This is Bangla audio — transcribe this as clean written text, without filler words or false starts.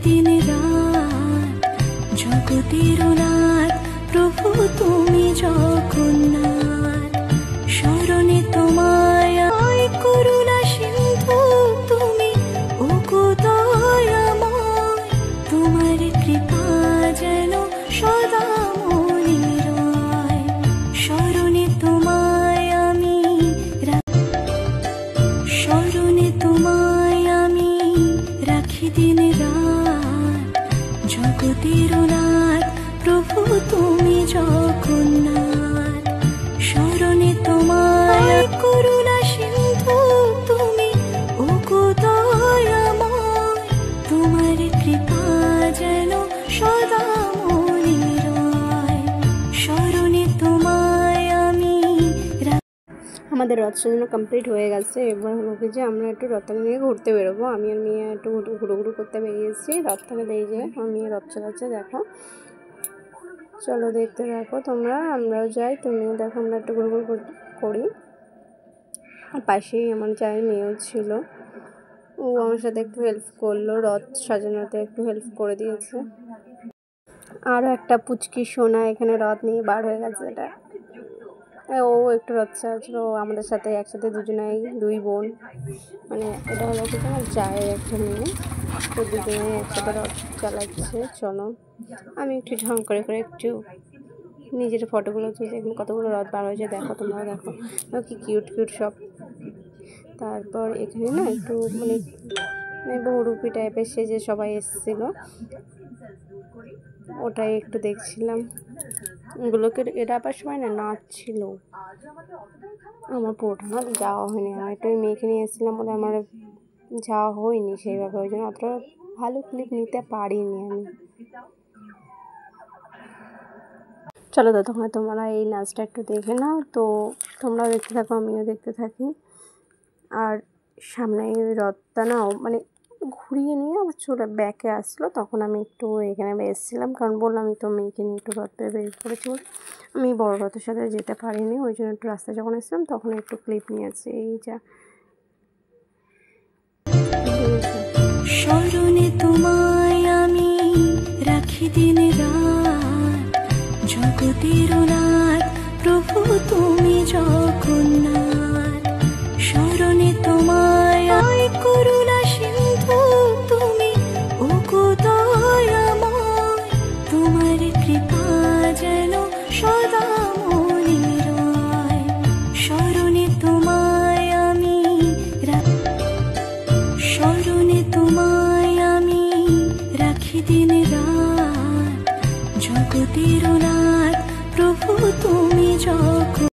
दिन रात जगतेर नाथ प्रभु तुमी जगन्नाथ शरणे तोमाय करुणा सिंधु तुमी ओगो दयामय तुम्हार कृपा जेन सदा मने रय शरणे तोमाय आमी शरणे तोमाय आमी राखी दिन रात जगतेर नाथ प्रभु तुमी जगन्नाथ शरणे तोमाय करुणा सिंधु तुमी ओगो दयामय तुम्हार कृपा जेन सदा मने रय शरणे तोमाय आमी। আমাদের রথ সাজানো কমপ্লিট হয়ে গেছে। এবার হলো কি যে আমরা একটু রথটাকে নিয়ে ঘুরতে বেরোবো। আমি আর মেয়ে একটু ঘুরু করতে বেরিয়েছি। রথটাকে দিয়ে যে আমার মেয়ে রথ চালাচ্ছে, দেখো, চলো দেখতে থাকো তোমরা। আমরাও যাই, তুমিও দেখো। আমরা একটু ঘুরু করি। পাশেই আমার যাই মেয়েও ছিল, ও আমার সাথে একটু হেল্প করলো, রথ সাজানোতে একটু হেল্প করে দিয়েছে। আরও একটা পুচকি সোনা এখানে রথ নিয়ে বার হয়ে গেছে। এটা ও একটু রথ চালাচ্ছিল আমাদের সাথে একসাথে, দুজনাই দুই বোন, মানে এটা হলো কি আমার যায় একটা মেয়ে, তো দুজনে একসাথে রথ চালাচ্ছে। চলো আমি একটু ঢং করে একটু নিজের ফটোগুলো তুলছি। এখানে কতগুলো রথ বার হয়েছে দেখো, তোমরাও দেখো কি কিউট কিউট সব। তারপর এখানে না একটু মানে বহুরূপী টাইপের সেজে সবাই এসেছিলো, ওটাই একটু দেখছিলাম। ওগুলোকে এটা আবার সময় না নাচছিল। আমার পুরোটা না যাওয়া হয়নি, আমি একটু মেয়েকে নিয়ে এসেছিলাম বলে আমার যাওয়া হয়নি সেইভাবে, ওই জন্য অতটা ভালো ক্লিপ নিতে পারিনি আমি। চলো তো তোমরা এই নাচটা একটু দেখে নাও, তো তোমরাও দেখতে থাকো আমিও দেখতে থাকি। আর সামনে রথটা না মানে ঘুরিয়ে নিয়ে আবার চলে ব্যাকে আসলো, তখন আমি একটু এখানে এসেছিলাম, কারণ বললাম আমি তো মেয়েকে নিয়ে একটু রথ বের করেছি। আমি বড় রথের সাথে যেতে পারিনি, ওই জন্য একটু রাস্তায় যখন এসেছিলাম তখন একটু ক্লিপ নিয়েছি। এই যা শরণে তোমায় আমি রাখি দিন রাত জগতের নাথ প্রভু তুমি জগন্নাথ শরণে তোমায় করুণা সিন্ধু তুমি ওগো দয়াময় তোমার কৃপা যেন সদা মনে রয় শরণে তোমায় আমি শরণে তোমায় আমি রাখি দিন রাত জগতের নাথ প্রভু তুমি জগন্নাথ।